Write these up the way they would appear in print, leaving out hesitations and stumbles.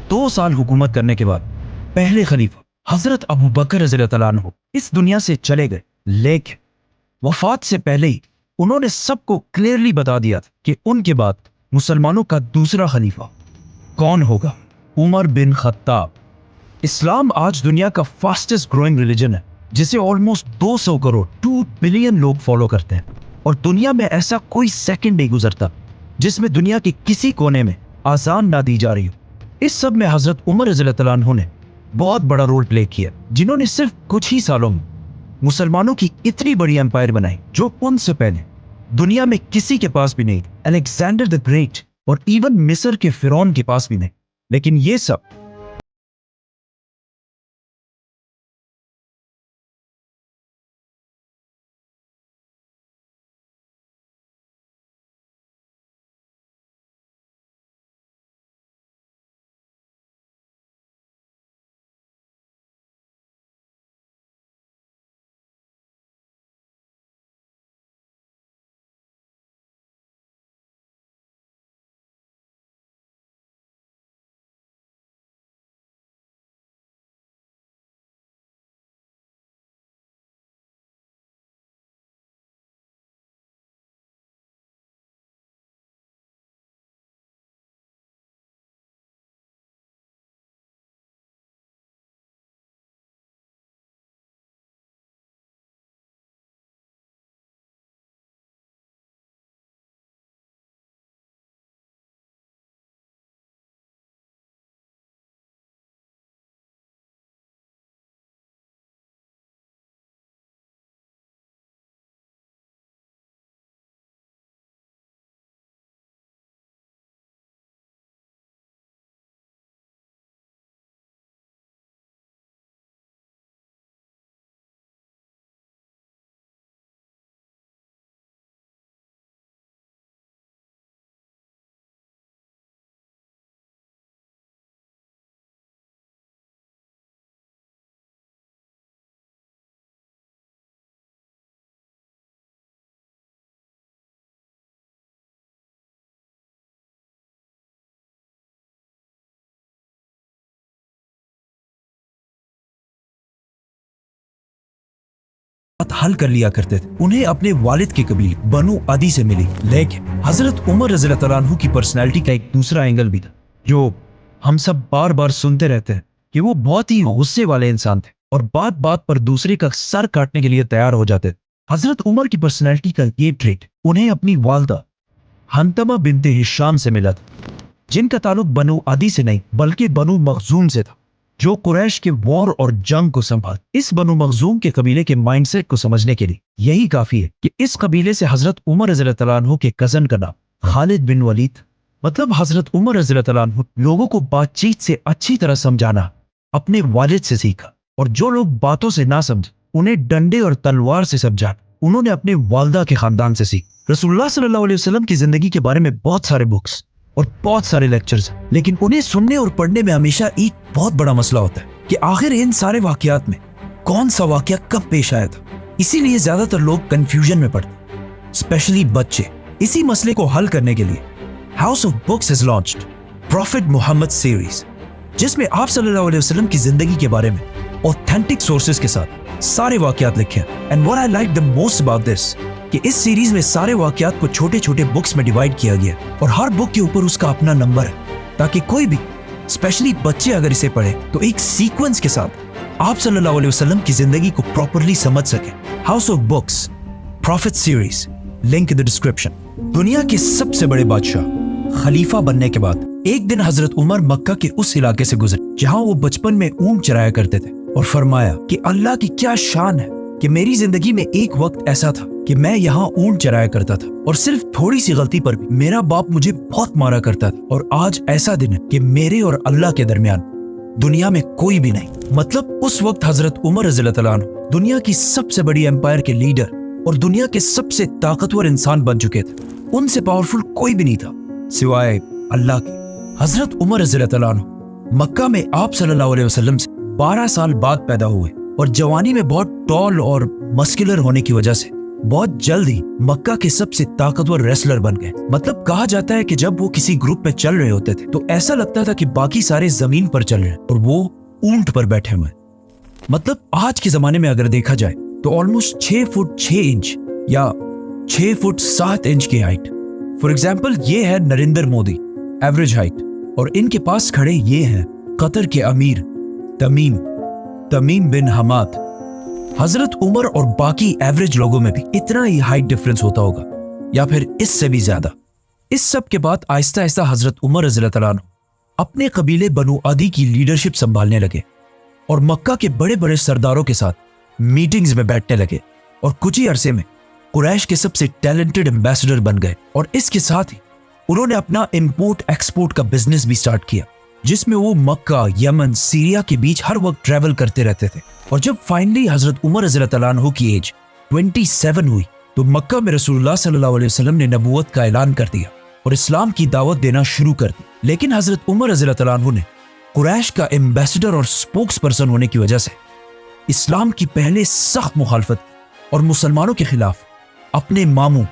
2 साल हुकूमत करने के बाद पहले खलीफा हजरत अबू बकर रज़ियल्लाहु तआला अन्हु इस दुनिया से चले गए, लेकिन वफात से पहले ही उन्होंने सबको क्लियरली बता दिया था कि उनके बाद मुसलमानों का दूसरा खलीफा कौन होगा। Umar bin Khattab. इस्लाम आज दुनिया का फास्टेस्ट ग्रोइंग रिलीजन है, जिसे ऑलमोस्ट 200 करोड़ 2 बिलियन लोग फॉलो करते हैं, और दुनिया में ऐसा कोई सेकंड नहीं गुजरता जिसमें दुनिया के किसी कोने में आजान ना दी जा रही हो। इस सब में हजरत उमर रज़ियल्लाहु तआला अन्हु ने बहुत बड़ा रोल प्ले किया, जिन्होंने सिर्फ कुछ ही सालों में मुसलमानों की इतनी बड़ी एम्पायर बनाई जो उनसे पहले दुनिया में किसी के पास भी नहीं, अलेक्जेंडर द ग्रेट और इवन मिस्र के फिरौन के पास भी नहीं। लेकिन ये सब हल कर लिया करते थे। उन्हें अपने वालिद के कबीले बनु अदी से मिली। लेकिन हजरत उमर रज़ियल्लाहु तआला अन्हु की पर्सनैलिटी का एक दूसरा एंगल भी था, जो हम सब बार बार सुनते रहते हैं कि वो बहुत ही गुस्से वाले इंसान थे और बात बात पर दूसरे का सर काटने के लिए तैयार हो जाते थे। हजरत उमर की पर्सनैलिटी का ये ट्रेट उन्हें अपनी वालदा हंतमा बिनते हिशाम से मिला था, जिनका ताल्लुक बनु अदी से नहीं बल्कि बनु मखजूम से था, जो कुरैश के वॉर और जंग को संभाल। इस बनु मखजूम के कबीले के माइंडसेट को समझने के लिए यही काफी है कि इस कबीले से हजरत उमर रज़ियल्लाहु तआला अन्हु के कजन का नाम खालिद बिन वलीद। मतलब हजरत उमर रज़ियल्लाहु तआला अन्हु लोगों को बातचीत से अच्छी तरह समझाना अपने वालिद से सीखा, और जो लोग बातों से ना समझे उन्हें डंडे और तलवार से समझाना उन्होंने अपने वालदा के खानदान से सीखा। रसूलुल्लाह सल्लल्लाहु अलैहि वसल्लम की जिंदगी के बारे में बहुत सारे बुक्स और बहुत सारे लेक्चर्स, लेकिन उन्हें सुनने और पढ़ने में हमेशा एक बहुत बड़ा मसला होता है कि आखिर इन सारे वाकयात में कौन सा वाकया कब पेश आया था। इसीलिए ज्यादातर लोग कंफ्यूजन में पड़ते, स्पेशली बच्चे। इसी मसले को हल करने के लिए House of Books has launched Prophet Muhammad series, जिसमें आप सल्लल्लाहु अलैहि वसल्लम की जिंदगी के बारे में ऑथेंटिक सोर्सेज के साथ सारे वाकयात लिखे हैं। And what I like the most about this कि इस सीरीज में सारे वाकयात को छोटे छोटे बुक्स में डिवाइड किया गया, और हर बुक के ऊपर उसका अपना नंबर है, ताकि कोई भी स्पेशली बच्चे अगर इसे पढ़े तो एक सीक्वेंस के साथ आप सल्लल्लाहु अलैहि वसल्लम की जिंदगी को प्रॉपरली समझ सके। House of books profit series, link in the description. दुनिया के सबसे बड़े बादशाह खलीफा बनने के बाद एक दिन हजरत उमर मक्का के उस इलाके से गुजरे जहां वो बचपन में ऊंट चराया करते थे, और फरमाया कि अल्लाह की क्या शान है कि मेरी जिंदगी में एक वक्त ऐसा था कि मैं यहाँ ऊंट चराया करता था, और सिर्फ थोड़ी सी गलती पर भी मेरा बाप मुझे बहुत मारा करता था, और आज ऐसा दिन है कि मेरे और अल्लाह के दरमियान दुनिया में कोई भी नहीं। मतलब उस वक्त हजरत उमर रज़ियल्लाहु तआला अन्हु दुनिया की सबसे बड़ी एम्पायर के लीडर और दुनिया के सबसे ताकतवर इंसान बन चुके थे। उनसे पावरफुल कोई भी नहीं था सिवाय अल्लाह के। हजरत उमर रज़ियल्लाहु तआला अन्हु मक्का में आप सल्लल्लाहु अलैहि वसल्लम से 12 साल बाद पैदा हुए, और जवानी में बहुत टॉल और मस्कुलर होने की वजह से बहुत जल्द ही मक्का के सबसे ताकतवर रेसलर बन गए। मतलब कहा जाता है कि जब वो किसी ग्रुप में चल रहे होते थे तो ऐसा लगता था कि बाकी सारे जमीन पर चल रहे हैं और वो ऊंट पर बैठे हुए। मतलब आज के जमाने में अगर देखा जाए तो ऑलमोस्ट 6 फुट 6 इंच या 6 फुट 7 इंच की हाइट। फॉर एग्जाम्पल ये है नरेंद्र मोदी, एवरेज हाइट, और इनके पास खड़े ये हैं कतर के अमीर तमीम बिन हमाद। हजरत उमर और बाकी एवरेज लोगों में भी इतना ही हाइट डिफरेंस होता होगा या फिर इससे भी ज्यादा। इस सब के बाद आहिस्ता आहिस्ता हजरत उमर रज़ियल्लाहु तआला अन्हु अपने कबीले बनु अदी की लीडरशिप संभालने लगे और मक्का के बड़े बड़े सरदारों के साथ मीटिंग्स में बैठने लगे और कुछ ही अरसे में कुरैश के सबसे टैलेंटेड एम्बेसडर बन गए। और इसके साथ ही उन्होंने अपना इंपोर्ट एक्सपोर्ट का बिजनेस भी स्टार्ट किया, जिसमें वो मक्का, यमन, सीरिया के बीच हर वक्त ट्रैवल करते रहते थे। और जब फाइनली हजरत उमर रज़ियल्लाहु तआला अन्हु की एज 27 हुई तो मक्का में रसूलुल्लाह सल्लल्लाहु अलैहि वसल्लम ने नबूवत का ऐलान कर दिया और इस्लाम की दावत देना शुरू कर दी। लेकिन हजरत उमर रज़ियल्लाहु तआला अन्हु ने कुरैश का एम्बेसडर और स्पोक्स पर्सन होने की वजह से इस्लाम की पहले सख्त मुखालफत और मुसलमानों के खिलाफ अपने मामू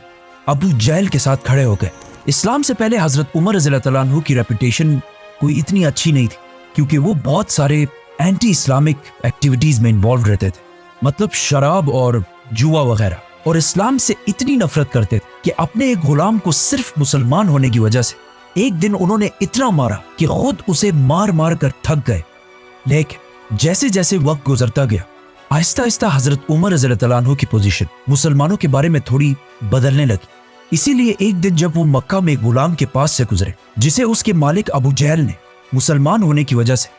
अबू जहल के साथ खड़े हो गए। इस्लाम से पहले हजरत उमर रज़ियल्लाहु तआला अन्हु की रेपुटेशन कोई इतनी अच्छी नहीं थी, क्योंकि वो बहुत सारे एंटी इस्लामिक एक्टिविटीज में इन्वॉल्व रहते थे, मतलब शराब और जुआ वगैरह, और इस्लाम से इतनी नफरत करते थे कि अपने एक गुलाम को सिर्फ मुसलमान होने की वजह से एक दिन उन्होंने इतना मारा कि खुद उसे मार मार कर थक गए। लेकिन जैसे जैसे वक्त गुजरता गया आहिस्ता आहिस्ता हजरत उमर रज़ियल्लाहु तआला अन्हु की पोजीशन मुसलमानों के बारे में थोड़ी बदलने लगी। इसीलिए एक दिन जब वो मक्का में गुलाम के पास से गुजरे जिसे उसके मालिक अबू जहल ने मुसलमान होने की वजह से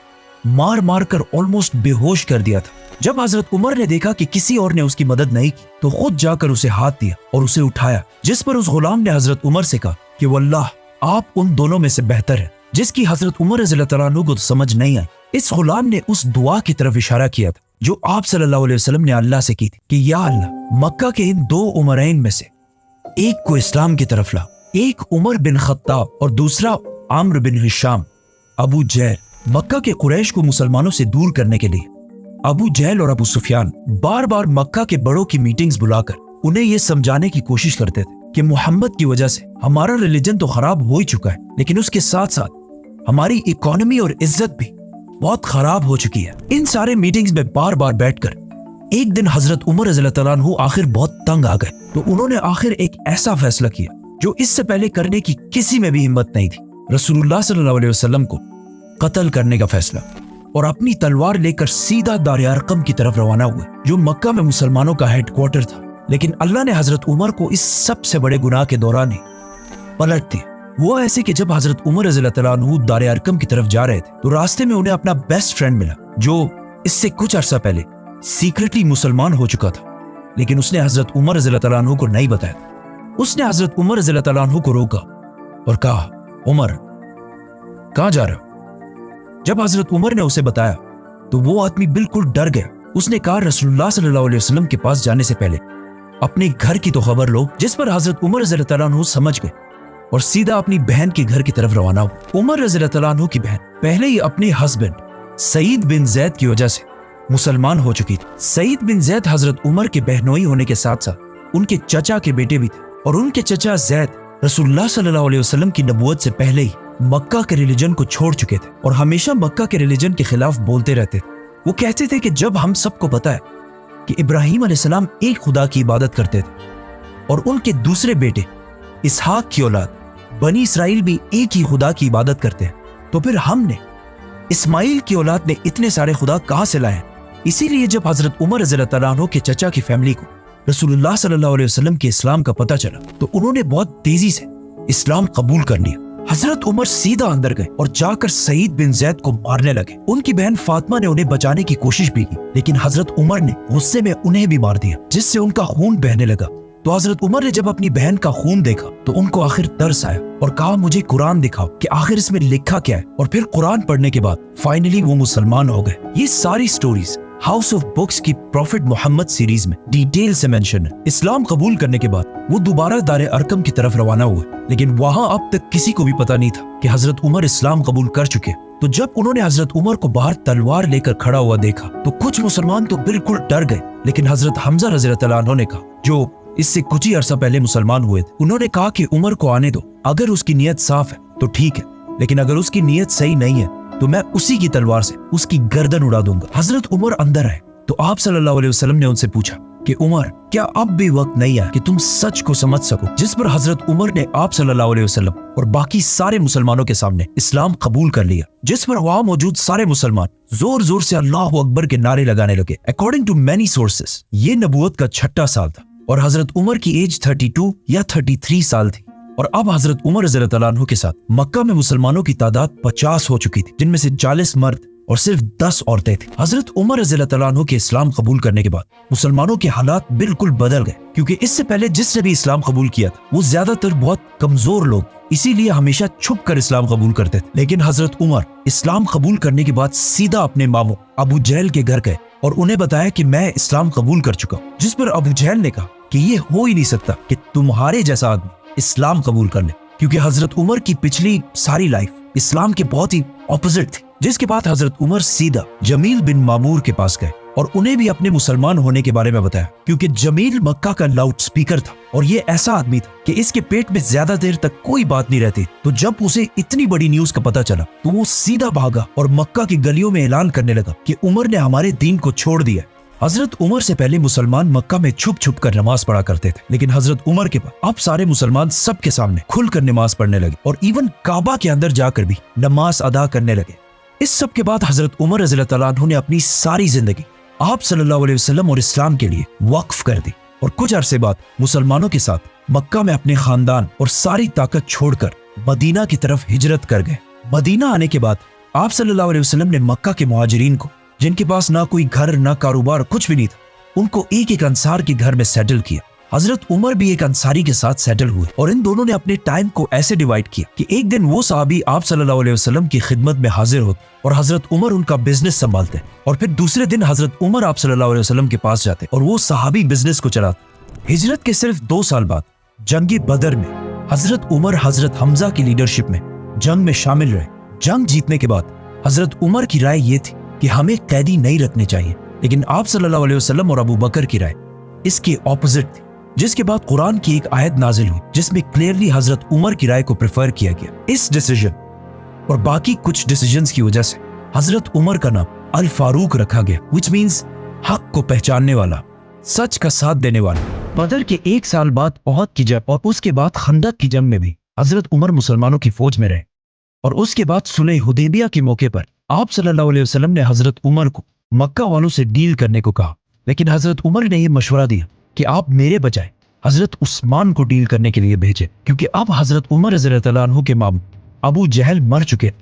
मार मार कर ऑलमोस्ट बेहोश कर दिया था, जब हजरत उमर ने देखा कि किसी और ने उसकी मदद नहीं की तो खुद जाकर उसे हाथ दिया और उसे उठाया, जिस पर उस गुलाम ने हजरत उमर से कहा कि वल्लाह आप उन दोनों में से बेहतर है, जिसकी हजरत उमर रज़ियल्लाहु तआला अन्हु को तो समझ नहीं आई। इस गुलाम ने उस दुआ की तरफ इशारा किया था जो आप सल्लल्लाहु अलैहि वसल्लम ने अल्लाह से की थी कि या अल्लाह मक्का के इन 2 उमरैन में से एक को इस्लाम की तरफ ला, एक उमर बिन खत्ताब और दूसरा आम्र बिन हिशाम। अबू जहल मक्का के कुरैश को मुसलमानों से दूर करने के लिए अबू जहल और अबू सुफियान बार बार मक्का के बड़ों की मीटिंग्स बुलाकर उन्हें ये समझाने की कोशिश करते थे कि मोहम्मद की वजह से हमारा रिलीजन तो खराब हो ही चुका है, लेकिन उसके साथ साथ हमारी इकोनॉमी और इज्जत भी बहुत खराब हो चुकी है। इन सारे मीटिंग्स में बार बार बैठकर एक दिन हजरत उमर रज़ियल्लाहु तआला अन्हु आखिर बहुत तंग आ गए, तो उन्होंने आखिर एक ऐसा फैसला किया जो इससे पहले करने की किसी में भी हिम्मत नहीं थी, रसूलुल्लाह सल्लल्लाहु अलैहि वसल्लम को कत्ल करने का फैसला, और अपनी तलवार लेकर सीधा दार अरकम की तरफ रवाना हुए जो मक्का में मुसलमानों का हेडक्वार्टर था। लेकिन अल्लाह ने हजरत उमर को इस सबसे बड़े गुनाह के दौरान ही पलट दिया। वो ऐसे कि जब हजरत उमर रज़ियल्लाहु तआला अन्हु दार अरकम की तरफ जा रहे थे तो रास्ते में उन्हें अपना बेस्ट फ्रेंड मिला जो इससे कुछ अरसा पहले सीक्रेटली मुसलमान हो चुका था, लेकिन उसने हजरत उमर रज़ियल्लाहु तआला अन्हु को नहीं बताया। उसने हजरत उमर रज़ियल्लाहु तआला अन्हु को रोका और कहा, उमर कहाँ जा रहे हो? जब हजरत उमर ने उसे बताया तो वो आदमी बिल्कुल डर गया। उसने कहा, रसूलुल्लाह सल्लल्लाहु अलैहि वसल्लम के पास जाने से पहले अपने घर की तो खबर लो, जिस पर हजरत उमर रज़ियल्लाहु तआला अन्हु समझ गए और सीधा अपनी बहन के घर की तरफ रवाना हुआ। उमर रज़ियल्लाहु तआला अन्हु की बहन पहले ही अपने हस्बैंड सईद बिन ज़ैद की वजह से मुसलमान हो चुकी थी। सईद बिन ज़ैद हजरत उमर के बहनोई होने के साथ साथ उनके चचा के बेटे भी थे, और उनके चचा ज़ैद रसूलुल्लाह सल्लल्लाहु अलैहि वसल्लम की नबूवत से पहले ही मक्का के रिलीजन को छोड़ चुके थे और हमेशा मक्का के रिलीजन के खिलाफ बोलते रहते थे। वो कहते थे कि जब हम सबको पता है कि इब्राहीम अलैहिस्सलाम एक खुदा की इबादत करते थे और उनके दूसरे बेटे इसहाक की औलाद बनी इसराइल भी एक ही खुदा की इबादत करते हैं, तो फिर हमने इस्माइल की औलाद ने इतने सारे खुदा कहाँ से लाए? इसीलिए जब हजरत उमर रज़ियल्लाहु तआला अन्हु के चचा की फैमिली को रसूलुल्लाह सल्लल्लाहु अलैहि वसल्लम के इस्लाम का पता चला तो उन्होंने बहुत तेजी से इस्लाम कबूल कर लिया। हजरत उमर सीधा अंदर गए और जाकर सईद बिन ज़ैद को मारने लगे। उनकी बहन फातिमा ने उन्हें बचाने की कोशिश भी की, लेकिन हजरत उमर ने गुस्से में उन्हें भी मार दिया, जिससे उनका खून बहने लगा। तो हजरत उमर ने जब अपनी बहन का खून देखा तो उनको आखिर तरस आया और कहा, मुझे कुरान दिखाओ कि आखिर इसमें लिखा क्या है। और फिर कुरान पढ़ने के बाद फाइनली वो मुसलमान हो गए। ये सारी स्टोरीज हाउस ऑफ बुक्स की प्रॉफिट मोहम्मद सीरीज में डिटेल से मेंशन है। इस्लाम कबूल करने के बाद वो दोबारा दार अरकम की तरफ रवाना हुए, लेकिन वहां अब तक किसी को भी पता नहीं था कि हजरत उमर इस्लाम कबूल कर चुके। तो जब उन्होंने हजरत उमर को बाहर तलवार लेकर खड़ा हुआ देखा तो कुछ मुसलमान तो बिल्कुल डर गए, लेकिन हजरत हमजा रज़ियल्लाहु तआला अन्हु ने कहा, जो इससे कुछ ही अरसा पहले मुसलमान हुए थे। उन्होंने कहा कि उमर को आने दो, अगर उसकी नीयत साफ है तो ठीक है, लेकिन अगर उसकी नीयत सही नहीं है तो मैं उसी की तलवार से उसकी गर्दन उड़ा दूंगा। हजरत उमर अंदर आए तो आप सल्लल्लाहु अलैहि वसल्लम ने उनसे पूछा कि उमर, क्या अब भी वक्त नहीं आया कि तुम सच को समझ सको? जिस पर हजरत उमर ने आप सल्लल्लाहु अलैहि वसल्लम और बाकी सारे मुसलमानों के सामने इस्लाम कबूल कर लिया, जिस पर वहां मौजूद सारे मुसलमान जोर जोर से अल्लाह अकबर के नारे लगाने लगे। अकॉर्डिंग टू मैनी सोर्सेस ये नबूवत का 6ठा साल था और हजरत उमर की एज 32 या 33 साल थी। और अब हजरत उमर रज़ियल्लाहु अन्हु के साथ मक्का में मुसलमानों की तादाद 50 हो चुकी थी, जिनमें से 40 मर्द और सिर्फ 10 औरतें थी। हजरत उमर रज़ियल्लाहु अन्हु के इस्लाम कबूल करने के बाद मुसलमानों के हालात बिल्कुल बदल गए, क्योंकि इससे पहले जिसने भी इस्लाम कबूल किया था वो ज्यादातर बहुत कमजोर लोग, इसीलिए हमेशा छुप कर इस्लाम कबूल करते थे। लेकिन हजरत उमर इस्लाम कबूल करने के बाद सीधा अपने मामू अबू जहल के घर गए और उन्हें बताया कि मैं इस्लाम कबूल कर चुका हूँ, जिस पर अबू जहल ने कहा कि ये हो ही नहीं सकता कि तुम्हारे जैसा आदमी इस्लाम कबूल कर ले, क्योंकि हजरत उमर की पिछली सारी लाइफ इस्लाम के बहुत ही ऑपोजिट थी। जिसके बाद हजरत उमर सीधा जमील बिन मामूर के पास गए और उन्हें भी अपने मुसलमान होने के बारे में बताया, क्योंकि जमील मक्का का लाउड स्पीकर था और ये ऐसा आदमी था कि इसके पेट में ज्यादा देर तक कोई बात नहीं रहती। तो जब उसे इतनी बड़ी न्यूज का पता चला तो वो सीधा भागा और मक्का की गलियों में ऐलान करने लगा कि उमर ने हमारे दीन को छोड़ दिया। हजरत उमर से पहले मुसलमान मक्का में छुप छुप कर नमाज पढ़ा करते थे, लेकिन हजरत उमर के बाद अब सारे मुसलमान सबके सामने खुलकर नमाज पढ़ने लगे और इवन काबा के अंदर जाकर भी नमाज अदा करने लगे। इस सब के बाद हजरत उमर रज़ियल्लाहु अन्हु ने अपनी सारी जिंदगी आप सल्लल्लाहु अलैहि वसल्लम और इस्लाम के लिए वक्फ कर दी और कुछ अरसे बाद मुसलमानों के साथ मक्का में अपने खानदान और सारी ताकत छोड़कर मदीना की तरफ हिजरत कर गए। मदीना आने के बाद आप सल्लल्लाहु अलैहि वसल्लम ने मक्का के मुहाजिरीन को, जिनके पास ना कोई घर ना कारोबार कुछ भी नहीं था, उनको एक एक अंसार के घर में सेटल किया। हजरत उमर भी एक अंसारी के साथ सेटल हुए और इन दोनों ने अपने टाइम को ऐसे डिवाइड किया कि एक दिन वो सहाबी आप सल्लल्लाहु अलैहि वसल्लम की खिदमत में हाजिर होते और हजरत उमर उनका बिजनेस संभालते, और फिर दूसरे दिन हजरत उमर आप सल्लल्लाहु अलैहि वसल्लम के पास जाते और वो सहाबी बिजनेस को चलाते। हिजरत के सिर्फ 2 साल बाद जंग बदर में हजरत उमर हजरत हमजा की लीडरशिप में जंग में शामिल रहे। जंग जीतने के बाद हजरत उमर की राय ये थी कि हमें कैदी नहीं रखने चाहिए, लेकिन आप सल्लल्लाहु अलैहि वसल्लम और अबू बकर की राय इसके ऑपोजिट थी, जिसके बाद कुरान की एक आयत नाजिल हुई जिसमें क्लियरली हजरत उमर की राय को प्रेफर किया गया। इस डिसीजन और बाकी कुछ डिसीजंस की वजह से हजरत उमर का नाम अल फारूक रखा गया, विच मींस हक को पहचानने वाला, सच का साथ देने वाला। बदर के 1 साल बाद ओहद की जंग और उसके बाद खंदक की जंग में भी हजरत उमर मुसलमानों की फौज में रहे, और उसके बाद सुलह हुदैबिया के मौके पर आप सल्लल्लाहु अलैहि वसल्लम ने हजरत उमर को मक्का वालों से डील करने को कहा, लेकिन हजरत उमर ने यह मशवरा दिया कि आप मेरे बजाय हजरत उस्मान को डील करने के लिए भेजे, क्योंकि अब हजरत उमर रज़ियल्लाहु अन्हु के मामू अबू जहल मर चुके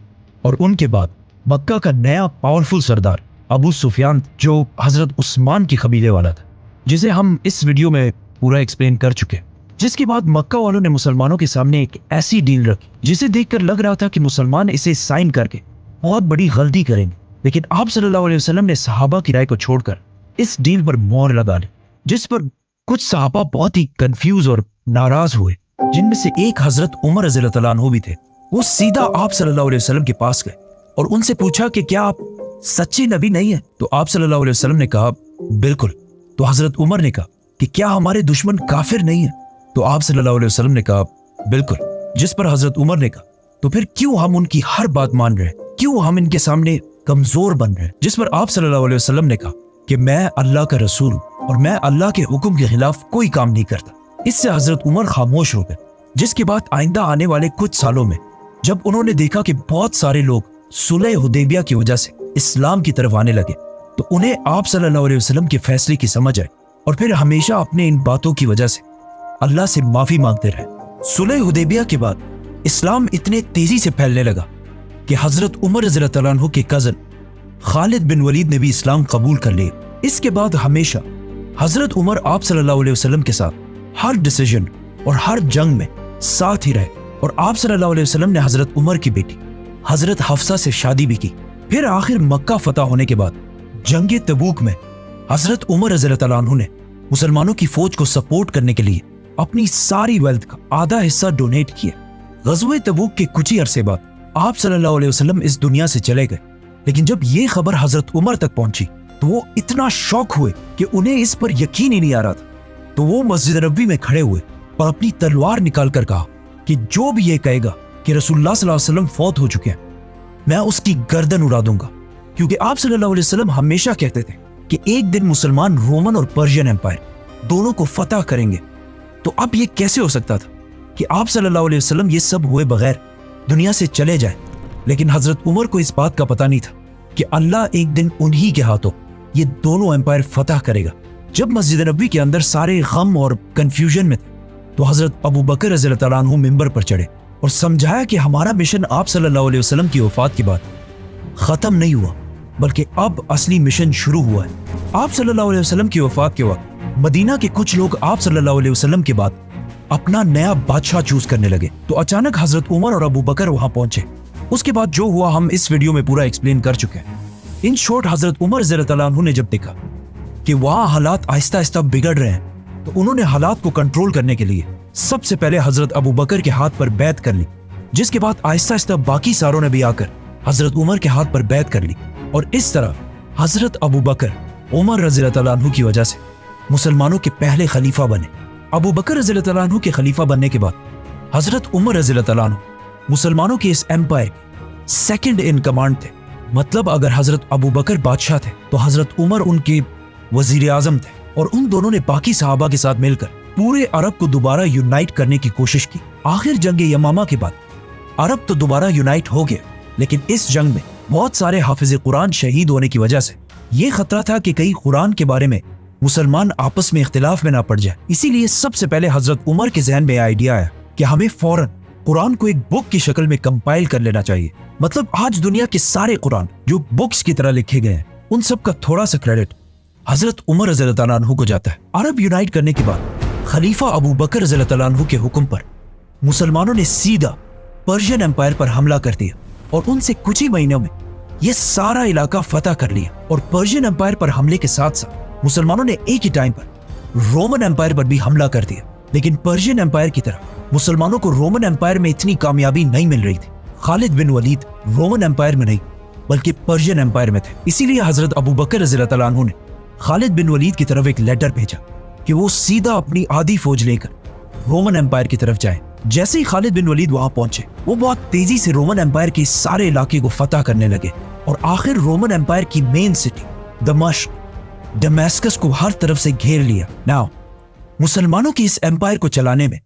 और उनके बाद मक्का का नया पावरफुल सरदार अबू सुफियान, जो हजरत उस्मान की कबीले वाला था, जिसे हम इस वीडियो में पूरा एक्सप्लेन कर चुके। जिसके बाद मक्का वालों ने मुसलमानों के सामने एक ऐसी डील रखी जिसे देखकर लग रहा था कि मुसलमान इसे साइन करके बहुत बड़ी गलती करेंगे, लेकिन आप सल्लल्लाहु अलैहि वसल्लम ने सहाबा की राय को छोड़कर इस डील पर मोहर लगा ली, जिस पर कुछ सहाबा बहुत ही कंफ्यूज और नाराज हुए, जिनमें से एक हजरत उमर रज़ियल्लाहु अन्हु भी थे। वो सीधा आप सल्लल्लाहु अलैहि वसल्लम के पास गए और उनसे पूछा कि क्या आप सच्चे नबी नहीं है? तो आप सल्लल्लाहु अलैहि वसल्लम ने कहा बिल्कुल। तो हजरत उमर ने कहा कि क्या हमारे दुश्मन काफिर नहीं है? तो आप सल्लल्लाहु अलैहि वसल्लम ने कहा बिल्कुल। जिस पर हजरत उमर ने कहा तो फिर क्यों हम उनकी हर बात मान रहे हैं, क्यों हम इनके सामने कमजोर बन रहे हैं? जिस पर आप सल्लल्लाहु अलैहि वसल्लम ने कहा कि मैं अल्लाह का रसूल हूं और मैं अल्लाह के हुक्म के खिलाफ कोई काम नहीं करता। इससे हजरत उमर खामोश हो गए। जिसके बाद आइंदा आने वाले कुछ सालों में जब उन्होंने देखा कि बहुत सारे लोग सुलह हुदैबिया की वजह से इस्लाम की तरफ आने लगे, तो उन्हें आप सल्लल्लाहु अलैहि वसल्लम के फैसले की समझ आई और फिर हमेशा अपने इन बातों की वजह से अल्लाह से माफी मांगते रहे। सुलह हुदैबिया के बाद इस्लाम इतने तेजी से फैलने लगा कि हजरत उमर रज़ियल्लाहु अन्हु के कजन खालिद बिन वलीद ने भी इस्लाम कबूल कर लिया। इसके बाद हमेशा हजरत उमर आप सल्लल्लाहु अलैहि वसल्लम के साथ हर डिसीजन और हर जंग में साथ ही रहे, और आप सल्लल्लाहु अलैहि वसल्लम ने हजरत उमर की बेटी हजरत हफ्सा से शादी भी की। फिर आखिर मक्का फतह होने के बाद जंग तबूक में हजरत उमर रज़ियल्लाहु अन्हु ने मुसलमानों की फौज को सपोर्ट करने के लिए अपनी सारी वेल्थ का आधा हिस्सा डोनेट किया। ग़ज़वे तबूक के कुछ ही अरसे बाद आप सल्लल्लाहु अलैहि वसल्लम इस दुनिया से चले गए, लेकिन जब ये खबर हजरत उमर तक पहुंची तो वो इतना शॉक हुए कि उन्हें इस पर यकीन ही नहीं आ रहा था। तो वो मस्जिद नबी में खड़े हुए और अपनी तलवार निकाल कर कहा कि जो भी ये कहेगा कि रसूलुल्लाह सल्लल्लाहु अलैहि वसल्लम फौत हो चुके हैं, मैं उसकी गर्दन उड़ा दूंगा। क्योंकि आप सल्लल्लाहु अलैहि वसल्लम हमेशा कहते थे कि एक दिन मुसलमान रोमन और पर्शियन एम्पायर दोनों को फतह करेंगे। तो अब ये कैसे हो सकता था कि आप सल्लल्लाहु अलैहि वसल्लम ये सब हुए बगैर दुनिया से चले जाए? लेकिन हजरत उमर को इस बात का पता नहीं था कि अल्लाह एक दिन उन्हीं के हाथों ये दोनों एम्पायर फतह करेगा। जब मस्जिद नबी के अंदर सारे गम और कंफ्यूजन में थे तो हजरत अबू बकर रज़ियल्लाहु तआला अन्हु मिंबर पर चढ़े और समझाया कि हमारा मिशन आप सल्लल्लाहु अलैहि वसल्लम की वफात के बाद खत्म नहीं हुआ, बल्कि अब असली मिशन शुरू हुआ है। आप सल्लल्लाहु अलैहि वसल्लम की वफात के वक्त मदीना के कुछ लोग आप सल्लल्लाहु अलैहि वसल्लम के बाद अपना नया बादशाह चूज करने लगे। तो अचानक हजरत उमर और अबू बकर वहां पहुंचे। उसके बाद जो हुआ हम इस वीडियो में पूरा एक्सप्लेन कर चुके हैं। इन शॉर्ट हजरत उमर रज़ियल्लाहु तआला अन्हु ने जब देखा कि वहां हालात आहिस्ता आहिस्ता बिगड़ रहे हैं, तो उन्होंने हालात को कंट्रोल करने के लिए सबसे पहले हजरत अबू बकर के हाथ पर बैत कर ली, जिसके बाद आहिस्ता आहिस्ता बाकी सारों ने भी आकर हजरत उमर के हाथ पर बैत कर ली। और इस तरह हजरत अबू बकर उमर रज़ियल्लाहु तआला अन्हु की वजह से मुसलमानों के पहले खलीफा बने। अबू बकर रज़ियल्लाहु तआला अन्हु के खलीफा बनने के बाद हजरत उमर रज़ियल्लाहु तआला अन्हु मुसलमानों के इस एम्पायर सेकंड इन कमांड थे। मतलब अगर हजरत अबू बकर बादशाह थे तो हजरत उमर उनके वजीर आजम थे, और उन दोनों ने बाकी सहाबा के साथ मिलकर पूरे अरब को दोबारा यूनाइट करने की कोशिश की। आखिर जंग यमामा के बाद अरब तो दोबारा यूनाइट हो गया, लेकिन इस जंग में बहुत सारे हाफिज कुरान शहीद होने की वजह से ये खतरा था कि कहीं कुरान के बारे में मुसलमान आपस में इख्तिलाफ में ना पड़ जाए। इसीलिए सबसे पहले हजरत उमर के जहन में आइडिया आया कि हमें फौरन कुरान को एक बुक की शक्ल में कंपाइल कर लेना चाहिए। मतलब आज दुनिया के सारे कुरान जो बुक्स की तरह लिखे गए हैं, उन सब का थोड़ा सा क्रेडिट हजरत उमर रज़ियल्लाहु तआला अन्हु को जाता है। अरब यूनाइट करने के बाद खलीफा अबू बकर रज़ियल्लाहु तआला अन्हु के हुक्म पर मुसलमानों ने सीधा पर्शियन एम्पायर पर हमला कर दिया और उनसे कुछ ही महीनों में यह सारा इलाका फतह कर लिया। और पर्शियन एम्पायर पर हमले के साथ साथ मुसलमानों ने एक ही टाइम पर रोमन एम्पायर पर भी हमला कर दिया। लेकिन पर्शियन एम्पायर की तरह मुसलमानों को रोमन एम्पायर में इतनी कामयाबी नहीं मिल रही थी। खालिद बिन वलीद रोमन एम्पायर में नहीं बल्कि पर्शियन एम्पायर में थे। इसीलिए हजरत अबू बकर रज़ियल्लाहु तआला अन्हु ने खालिद बिन वलीद की तरफ एक लेटर भेजा कि वो सीधा अपनी आधी फौज लेकर रोमन एम्पायर की तरफ जाएं। जैसे ही खालिद बिन वलीद वहां पहुंचे, वो बहुत तेजी से रोमन एम्पायर के सारे इलाके को फतह करने लगे और आखिर रोमन एम्पायर की मेन सिटी दमिश्क दमेस्कस को हर तरफ से घेर लिया। नाउ मुसलमानों के इस एम्पायर को चलाने में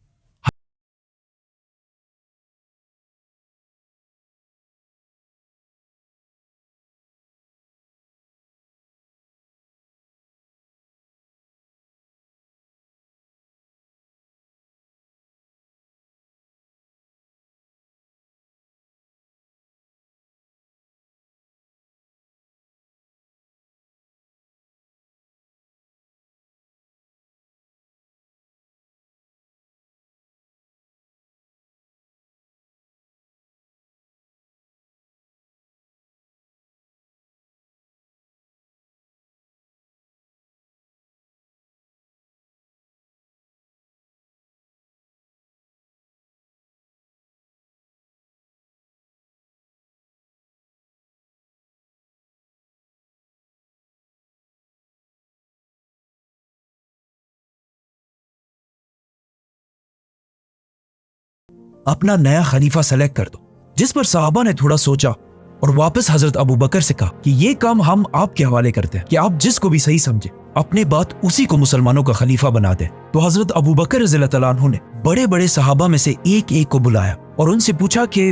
अपना नया खलीफा सेलेक्ट कर दो। जिस पर सहाबा ने थोड़ा सोचा और वापस हजरत अबू बकर से कहा कि ये काम हम आपके हवाले करते हैं कि आप जिसको भी सही समझे अपने बात उसी को मुसलमानों का खलीफा बना दे। तो हजरत अबू बकर रज़ियल्लाहु तआला अन्हु ने बड़े बड़े सहाबा में से एक एक को बुलाया और उनसे पूछा कि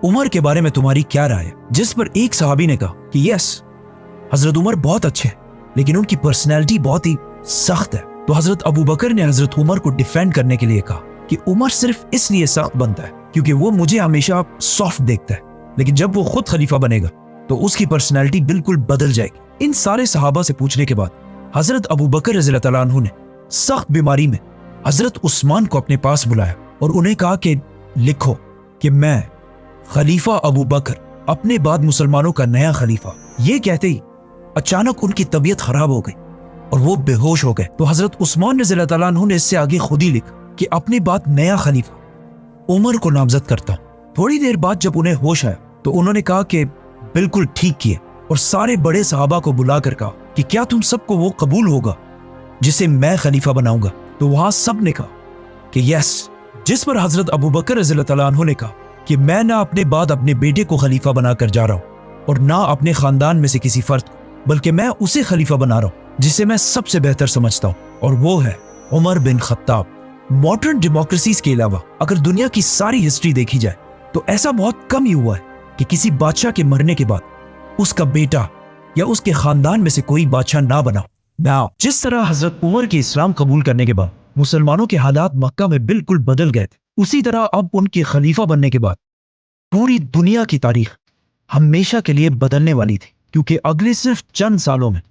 उमर के बारे में तुम्हारी क्या राय है। जिस पर एक सहाबी ने कहा कि यस, हजरत उमर बहुत अच्छे हैं, लेकिन उनकी पर्सनैलिटी बहुत ही सख्त है। तो हजरत अबू बकर ने हजरत उमर को डिफेंड करने के लिए कहा कि उमर सिर्फ इसलिए सख्त बनता है क्योंकि वो मुझे हमेशा सॉफ्ट देखता है, लेकिन जब वो खुद खलीफा बनेगा तो उसकी पर्सनैलिटी बिल्कुल बदल जाएगी। इन सारे सहाबा से पूछने के बाद हजरत अबू बकर रज़ियल्लाहु तआला अन्हु ने सख्त बीमारी में हजरत उस्मान को अपने पास बुलाया और उन्हें कहा कि लिखो कि मैं खलीफा अबू बकर अपने बाद मुसलमानों का नया खलीफा। ये कहते ही अचानक उनकी तबीयत खराब हो गई और वो बेहोश हो गए। तो हजरत उस्मान रज़ियल्लाहु तआला अन्हु ने इससे आगे खुद ही लिखा कि अपनी बात नया खलीफा उमर को नामजद करता हूं। थोड़ी देर बाद जब उन्हें होश आया तो उन्होंने कहा कि बिल्कुल ठीक किए और सारे बड़े सहाबा को बुलाकर कहा कि क्या तुम सबको वो कबूल होगा जिसे मैं खलीफा बनाऊंगा। तो वहां सब ने कहा कि यस, जिस पर हजरत अबू बकर रज़ियल्लाहु तआला अन्हु ने कहा कि मैं ना अपने बाद अपने बेटे को खलीफा बनाकर जा रहा हूं और ना अपने खानदान में से किसी फर्द को, बल्कि मैं उसे खलीफा बना रहा हूं जिसे मैं सबसे बेहतर समझता हूं, और वो है Umar bin Khattab. Modern democracies के अलावा अगर दुनिया की सारी हिस्ट्री देखी जाए तो ऐसा बहुत कम ही हुआ है कि किसी बादशाह के मरने के बाद उसका बेटा या उसके खानदान में से कोई बादशाह ना बना। नाउ जिस तरह हजरत उमर के इस्लाम कबूल करने के बाद मुसलमानों के हालात मक्का में बिल्कुल बदल गए थे, उसी तरह अब उनके खलीफा बनने के बाद पूरी दुनिया की तारीख हमेशा के लिए बदलने वाली थी, क्योंकि अगले सिर्फ चंद सालों में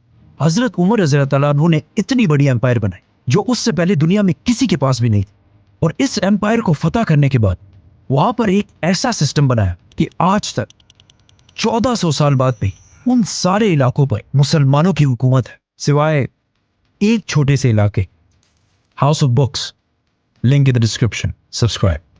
हजरत उमर रज़ियल्लाहु तआला अन्हु ने इतनी बड़ी एम्पायर बनाई जो उससे पहले दुनिया में किसी के पास भी नहीं थी। और इस एम्पायर को फतह करने के बाद वहां पर एक ऐसा सिस्टम बनाया कि आज तक 1400 साल बाद भी उन सारे इलाकों पर मुसलमानों की हुकूमत है, सिवाय एक छोटे से इलाके, house of books. Link in the description. Subscribe.